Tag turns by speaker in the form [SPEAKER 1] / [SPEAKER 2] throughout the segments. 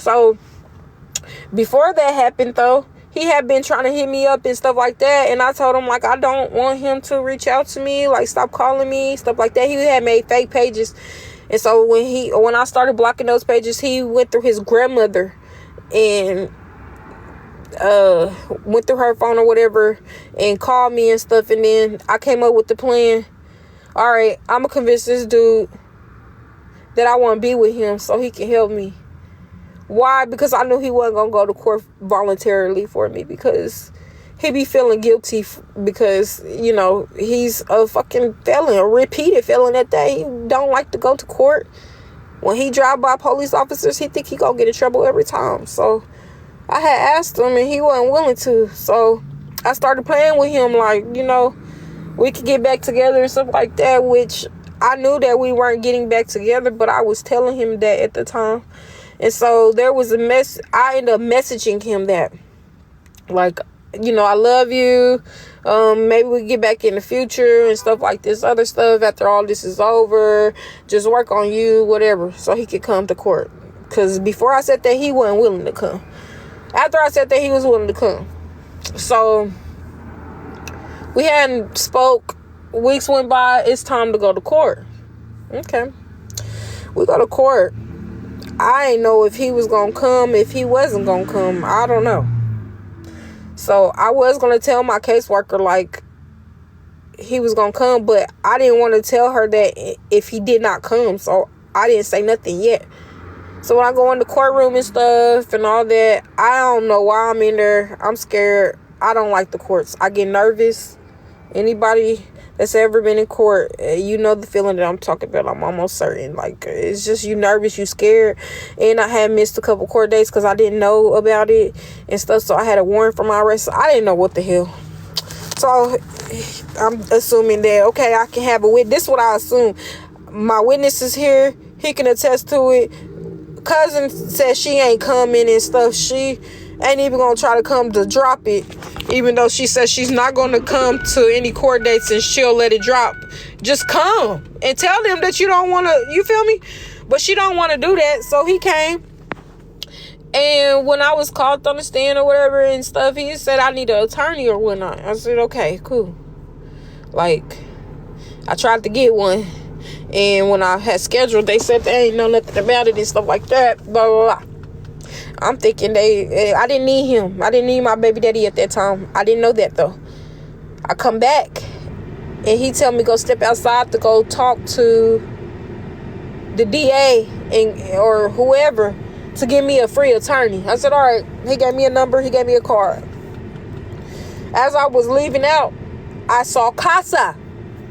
[SPEAKER 1] So before that happened, though, he had been trying to hit me up and stuff like that. And I told him, like, I don't want him to reach out to me. Like, stop calling me, stuff like that. He had made fake pages. And so when I started blocking those pages, he went through his grandmother and went through her phone or whatever and called me and stuff. And then I came up with the plan. All right, I'm going to convince this dude that I want to be with him so he can help me. Why? Because I knew he wasn't going to go to court voluntarily for me, because he be feeling guilty because, you know, he's a fucking felon, a repeated felon at that. He don't like to go to court. When he drive by police officers, he think he gonna get in trouble every time. So I had asked him and he wasn't willing to. So I started playing with him, like, you know, we could get back together and stuff like that, which I knew that we weren't getting back together, but I was telling him that at the time. And so there was I ended up messaging him that, like, you know, I love you. Maybe we get back in the future and stuff like this other stuff after all this is over. Just work on you, whatever, so he could come to court. Because before I said that, he wasn't willing to come. After I said that, he was willing to come. So we hadn't spoke. Weeks went by. It's time to go to court. Okay. We go to court. I didn't know if he was going to come, if he wasn't going to come. I don't know. So I was going to tell my caseworker, like, he was going to come, but I didn't want to tell her that if he did not come. So I didn't say nothing yet. So when I go in the courtroom and stuff and all that, I don't know why I'm in there. I'm scared. I don't like the courts. I get nervous. Anybody that's ever been in court, you know the feeling that I'm talking about. I'm almost certain. Like, it's just you nervous, you scared. And I had missed a couple court dates because I didn't know about it and stuff. So I had a warrant for my arrest. So I didn't know what the hell. So I'm assuming that, okay, I can have a witness. This is what I assume. My witness is here. He can attest to it. Cousin says she ain't coming and stuff. She ain't even gonna try to come to drop it, even though she says she's not gonna come to any court dates and she'll let it drop. Just come and tell them that you don't want to, you feel me? But she don't want to do that. So he came, and when I was called on the stand or whatever and stuff, he said I need an attorney or whatnot. I said, okay, cool. Like, I tried to get one, and when I had scheduled, they said they ain't know nothing about it and stuff like that, blah, blah, blah. I'm thinking I didn't need him. I didn't need my baby daddy at that time. I didn't know that, though. I come back, and he tell me go step outside to go talk to the DA or whoever to give me a free attorney. I said, all right. He gave me a number. He gave me a card. As I was leaving out, I saw Casa.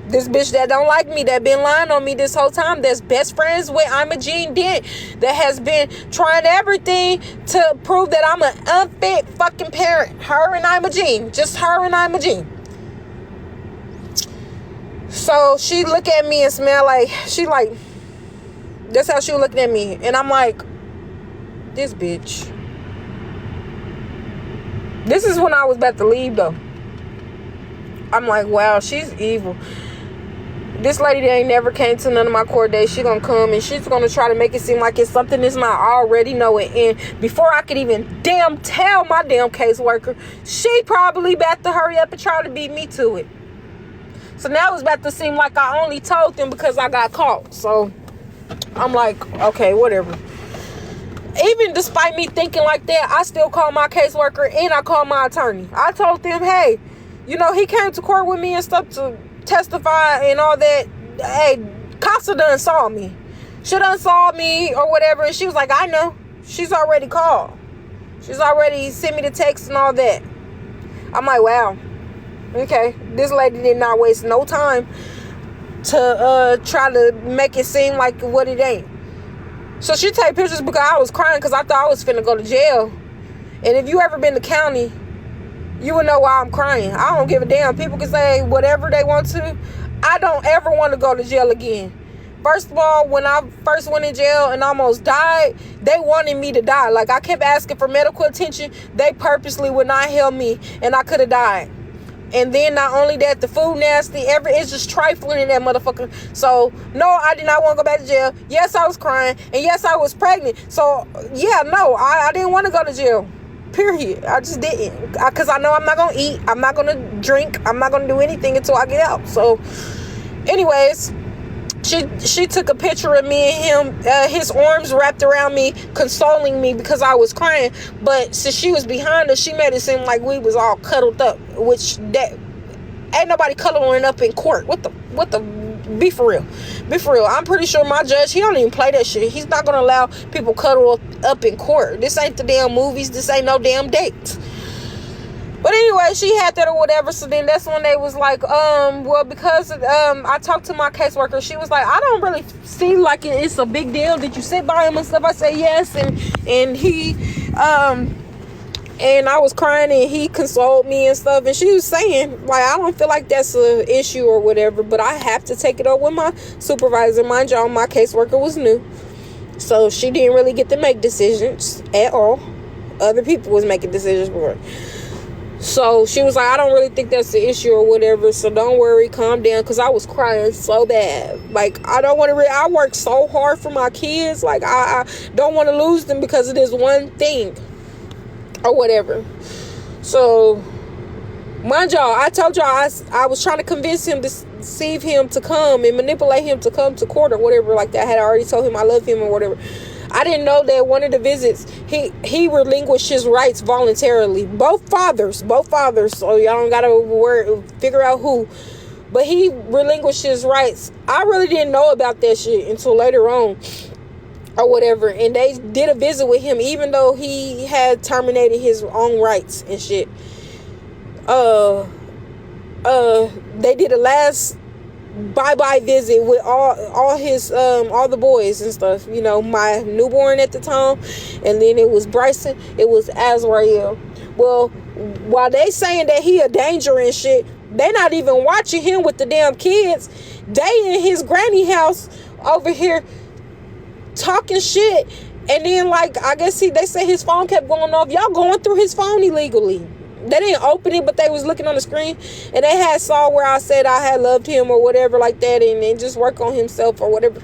[SPEAKER 1] This bitch that don't like me, that been lying on me this whole time, that's best friends with Imogene Dent, that has been trying everything to prove that I'm an unfit fucking parent. Her and Imogene. Just her and Imogene. So she look at me and smell like, she like, that's how she was looking at me. And I'm like, this bitch. This is when I was about to leave, though. I'm like, wow, she's evil. This lady that ain't never came to none of my court days, she gonna come and she's gonna try to make it seem like it's something that's not already knowing. And before I could even tell my damn caseworker, she probably about to hurry up and try to beat me to it. So now it's about to seem like I only told them because I got caught. So I'm like, okay, whatever. Even despite me thinking like that, I still call my caseworker and I call my attorney. I told them, hey, you know, he came to court with me and stuff to testify and all that. Hey, Casa done saw me. She done saw me or whatever. And she was like, I know. She's already called. She's already sent me the text and all that. I'm like, wow. Okay. This lady did not waste no time to try to make it seem like what it ain't. So she take pictures because I was crying because I thought I was finna go to jail. And if you ever been to county, you would know why I'm crying. I don't give a damn. People can say whatever they want to. I don't ever want to go to jail again. First of all, when I first went in jail and almost died, they wanted me to die. Like, I kept asking for medical attention. They purposely would not help me, and I could have died. And then not only that, the food nasty. It's just trifling in that motherfucker. So no, I did not want to go back to jail. Yes, I was crying, and yes, I was pregnant. So yeah, no, I didn't want to go to jail. Period. I just didn't, because I know I'm not gonna eat. I'm not gonna drink. I'm not gonna do anything until I get out. So, anyways. She took a picture of me and him, his arms wrapped around me, consoling me because I was crying. But since she was behind us, she made it seem like we was all cuddled up, which that ain't nobody cuddling up in court. What the be for real. I'm pretty sure my judge, he don't even play that shit. He's not gonna allow people cuddle up in court. This ain't the damn movies. This ain't no damn dates. But anyway, she had that or whatever. So then that's when they was like, well, because I talked to my caseworker. She was like, I don't really see like it's a big deal. Did you sit by him and stuff? I said yes, and he and I was crying and he consoled me and stuff. And she was saying like, I don't feel like that's an issue or whatever, but I have to take it up with my supervisor. Mind y'all, my caseworker was new, so she didn't really get to make decisions at all. Other people was making decisions for her. So she was like, I don't really think that's the issue or whatever, so don't worry, calm down, because I was crying so bad. Like, I don't want to I work so hard for my kids. Like, I don't want to lose them because of this one thing or whatever. So mind y'all, I told y'all I was trying to convince him to deceive him to come and manipulate him to come to court or whatever like that. I had already told him I love him or whatever. I didn't know that one of the visits, he relinquished his rights voluntarily. Both fathers. So y'all don't gotta figure out who. But he relinquished his rights. I really didn't know about that shit until later on or whatever. And they did a visit with him even though he had terminated his own rights and shit. They did a last bye-bye visit with all his all the boys and stuff, you know, my newborn at the time, and then it was Bryson, it was Azrael. Well, while they saying that he a danger and shit, they not even watching him with the damn kids. They in his granny house over here talking shit, and then like I guess they said his phone kept going off. Y'all going through his phone illegally. They didn't open it, but they was looking on the screen, and they had saw where I said I had loved him or whatever like that, and just work on himself or whatever.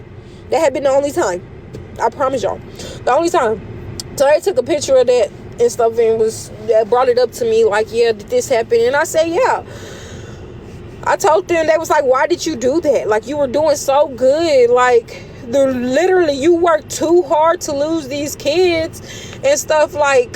[SPEAKER 1] That had been the only time. I promise y'all, the only time. So they took a picture of that and stuff, and brought it up to me like, yeah, did this happen? And I said, yeah. I told them, they was like, why did you do that? Like, you were doing so good. Like, literally, you worked too hard to lose these kids and stuff. Like,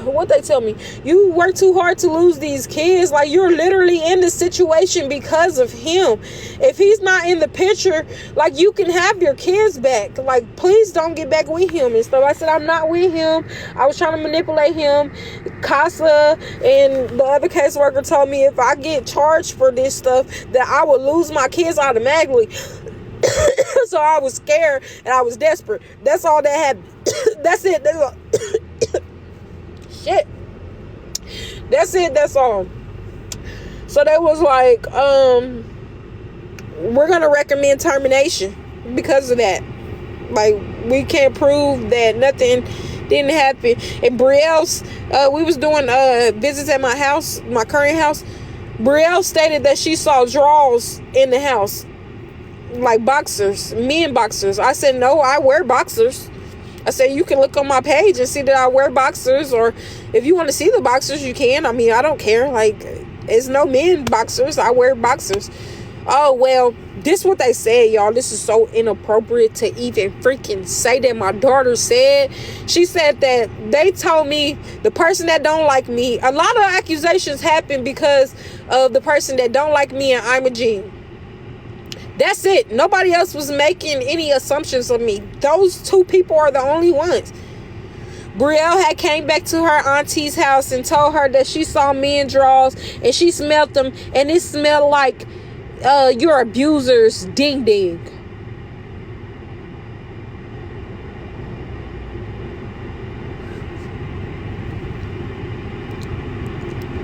[SPEAKER 1] what they tell me? You worked too hard to lose these kids. Like, you're literally in the situation because of him. If he's not in the picture, like, you can have your kids back. Like, please don't get back with him and stuff. I said, I'm not with him. I was trying to manipulate him. Casa and the other caseworker told me if I get charged for this stuff, that I would lose my kids automatically. So I was scared and I was desperate. That's all that happened. That's it. That's all. Shit. That's it. That's all. So they was like, we're gonna recommend termination because of that. Like, we can't prove that nothing didn't happen. And Brielle's, we was doing visits at my house, my current house. Brielle stated that she saw drawers in the house, like boxers, men boxers. I said, no, I wear boxers. I said, you can look on my page and see that I wear boxers, or if you want to see the boxers, you can. I mean, I don't care. Like, it's no men boxers. I wear boxers. Oh, well, this is what they said, y'all. This is so inappropriate to even freaking say that my daughter said. She said that they told me the person that don't like me, a lot of accusations happen because of the person that don't like me and I'm a G. That's it. Nobody else was making any assumptions of me. Those two people are the only ones. Brielle had came back to her auntie's house and told her that she saw men drawers and she smelled them, and it smelled like your abuser's ding ding.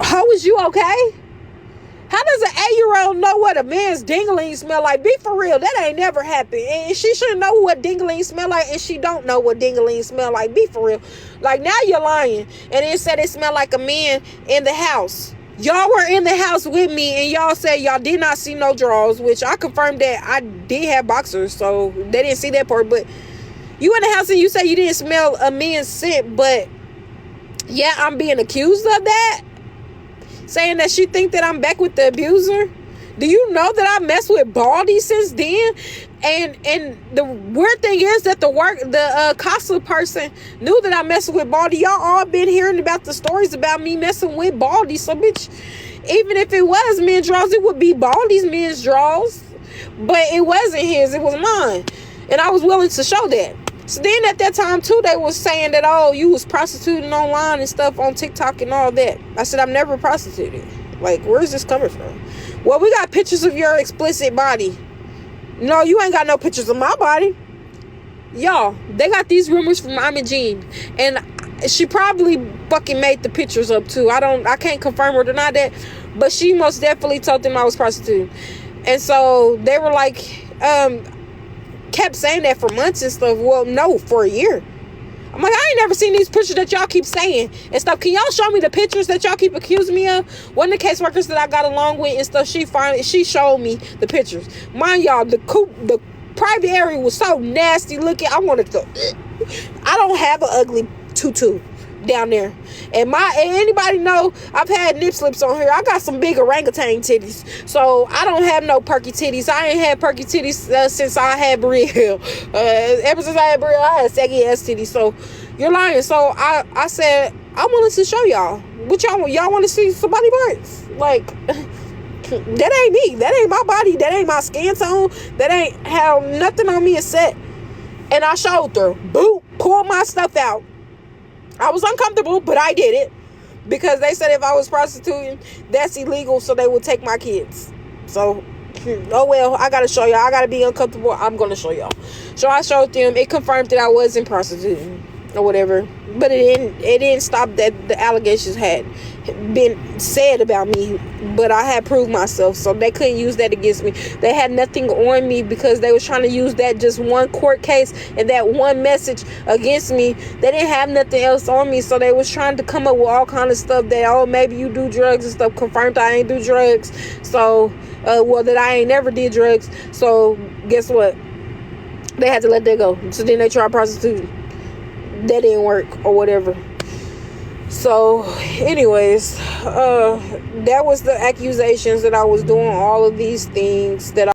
[SPEAKER 1] How is you okay? How does an 8-year-old know what a man's dingling smell like? Be for real. That ain't never happened. And she should know what dingling smell like, and she don't know what dingling smell like. Be for real. Like, now you're lying. And it said it smelled like a man in the house. Y'all were in the house with me and y'all said y'all did not see no drawers, which I confirmed that I did have boxers, so they didn't see that part. But you in the house and you say you didn't smell a men's scent, but yeah, I'm being accused of that, saying that she think that I'm back with the abuser. Do you know that I messed with Baldy since then? And the weird thing is that the Casa person knew that I messed with Baldy. Y'all all been hearing about the stories about me messing with Baldy. So bitch, even if it was men's draws, it would be Baldy's men's draws. But it wasn't his, it was mine. And I was willing to show that. So then at that time too, they was saying that, oh, you was prostituting online and stuff on TikTok and all that. I said, I'm never prostituted. Like, where's this coming from? Well, we got pictures of your explicit body. No, you ain't got no pictures of my body. Y'all, they got these rumors from Imogene. And she probably fucking made the pictures up too. I can't confirm or deny that. But she most definitely told them I was prostituting. And so they were like, kept saying that for months and stuff. Well, no, for a year. I'm like, I ain't never seen these pictures that y'all keep saying and stuff. Can y'all show me the pictures that y'all keep accusing me of? One of the caseworkers that I got along with and stuff, she showed me the pictures. Mind y'all, the private area was so nasty looking. I wanted to. I don't have an ugly tutu down there. And anybody know I've had nip slips on here. I got some big orangutan titties. So I don't have no perky titties. I ain't had perky titties since I had Brielle. Ever since I had Brielle, I had saggy ass titties. So you're lying. So I said, I'm willing to show y'all. What y'all want to see somebody parts? Like, that ain't me. That ain't my body. That ain't my skin tone. That ain't how nothing on me is set. And I showed her. Boop. Pulled my stuff out. I was uncomfortable, but I did it because they said if I was prostituting, that's illegal, so they would take my kids. So, oh well, I gotta show y'all. I gotta be uncomfortable. I'm gonna show y'all. So I showed them. It confirmed that I wasn't prostituting or whatever, but it didn't stop that the allegations had been said about me, but I had proved myself, so they couldn't use that against me. They had nothing on me because they was trying to use that just one court case and that one message against me. They didn't have nothing else on me, so they was trying to come up with all kind of stuff that, oh, maybe you do drugs and stuff. Confirmed I ain't do drugs. So well, that I ain't never did drugs. So guess what, they had to let that go. So then they tried prostituting. That didn't work or whatever. So anyways, that was the accusations that I was doing all of these things that